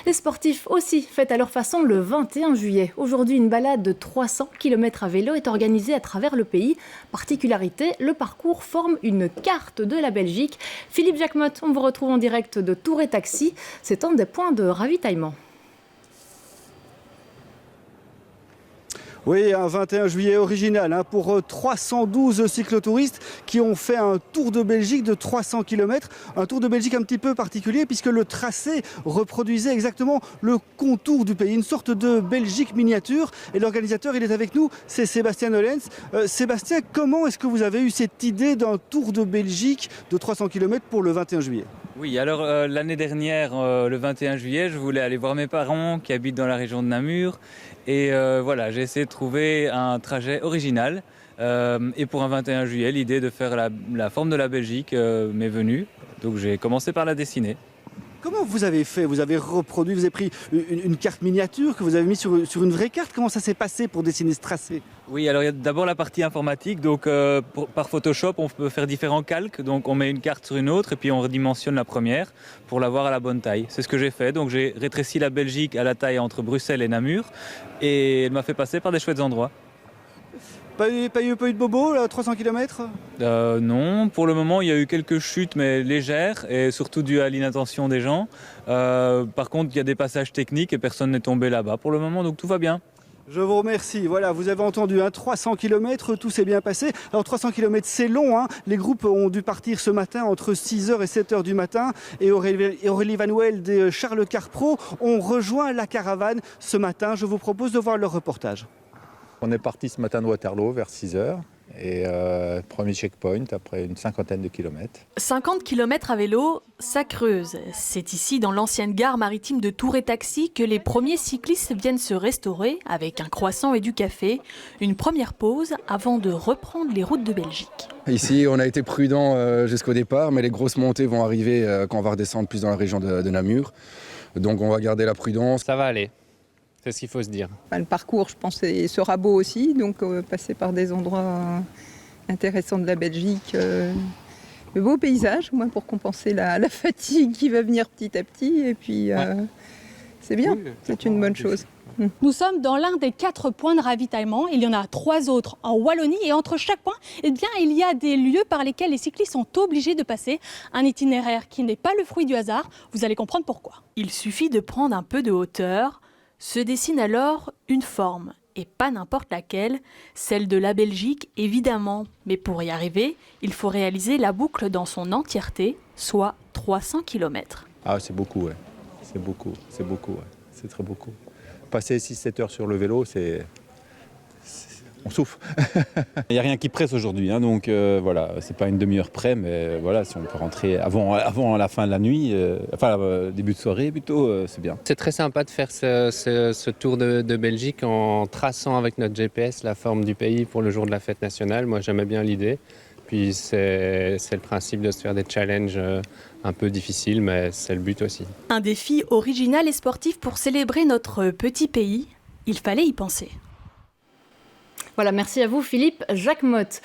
Les sportifs aussi fêtent à leur façon le 21 juillet. Aujourd'hui, une balade de 300 km à vélo est organisée à travers le pays. Particularité, le parcours forme une carte de la Belgique. Philippe Jacquemotte, on vous retrouve en direct de Tour et Taxi. C'est un des points de ravitaillement. Oui, un 21 juillet original pour 312 cyclotouristes qui ont fait un tour de Belgique de 300 km. Un tour de Belgique un petit peu particulier puisque le tracé reproduisait exactement le contour du pays, une sorte de Belgique miniature. Et l'organisateur, il est avec nous, c'est Sébastien Nolens. Sébastien, comment est-ce que vous avez eu cette idée d'un tour de Belgique de 300 km pour le 21 juillet ? Oui, alors l'année dernière, le 21 juillet, je voulais aller voir mes parents qui habitent dans la région de Namur. Et voilà, j'ai essayé de trouver un trajet original. Et pour un 21 juillet, l'idée de faire la forme de la Belgique m'est venue. Donc j'ai commencé par la dessiner. Comment vous avez fait ? Vous avez reproduit, vous avez pris une carte miniature que vous avez mise sur une vraie carte. Comment ça s'est passé pour dessiner ce tracé ? Oui, alors il y a d'abord la partie informatique. Donc par Photoshop, on peut faire différents calques. Donc on met une carte sur une autre et puis on redimensionne la première pour l'avoir à la bonne taille. C'est ce que j'ai fait. Donc j'ai rétréci la Belgique à la taille entre Bruxelles et Namur. Et elle m'a fait passer par des chouettes endroits. Pas eu de bobo, là, 300 km ? Non, pour le moment il y a eu quelques chutes mais légères et surtout dues à l'inattention des gens. Par contre il y a des passages techniques et personne n'est tombé là-bas pour le moment, donc tout va bien. Je vous remercie. Voilà, vous avez entendu, 300 km, tout s'est bien passé. Alors 300 km, c'est long. Les groupes ont dû partir ce matin entre 6h et 7h du matin. Et Aurélie Van Welde et Charles Carpro ont rejoint la caravane ce matin. Je vous propose de voir leur reportage. On est parti ce matin de Waterloo vers 6h et premier checkpoint après une cinquantaine de kilomètres. 50 km à vélo, ça creuse. C'est ici, dans l'ancienne gare maritime de Tour et Taxi, que les premiers cyclistes viennent se restaurer avec un croissant et du café. Une première pause avant de reprendre les routes de Belgique. Ici, on a été prudent jusqu'au départ, mais les grosses montées vont arriver quand on va redescendre plus dans la région de Namur. Donc on va garder la prudence. Ça va aller. C'est ce qu'il faut se dire. Le parcours, je pense, sera beau aussi. Donc, passer par des endroits intéressants de la Belgique. Le beau paysage, moi, pour compenser la fatigue qui va venir petit à petit. Et puis, c'est bien. Oui, c'est une bonne chose. Nous sommes dans l'un des 4 points de ravitaillement. Il y en a 3 autres en Wallonie. Et entre chaque point, il y a des lieux par lesquels les cyclistes sont obligés de passer. Un itinéraire qui n'est pas le fruit du hasard. Vous allez comprendre pourquoi. Il suffit de prendre un peu de hauteur. Se dessine alors une forme, et pas n'importe laquelle, celle de la Belgique évidemment. Mais pour y arriver, il faut réaliser la boucle dans son entièreté, soit 300 km. Ah, c'est beaucoup, ouais. C'est beaucoup, ouais. C'est très beaucoup. Passer 6-7 heures sur le vélo, on souffre. Il n'y a rien qui presse aujourd'hui, donc voilà, c'est pas une demi-heure près, mais voilà, si on peut rentrer avant la fin de la nuit, début de soirée plutôt, c'est bien. C'est très sympa de faire ce tour de Belgique en traçant avec notre GPS la forme du pays pour le jour de la fête nationale. Moi, j'aimais bien l'idée. Puis c'est le principe de se faire des challenges un peu difficiles, mais c'est le but aussi. Un défi original et sportif pour célébrer notre petit pays. Il fallait y penser. Voilà, merci à vous Philippe Jacquemotte.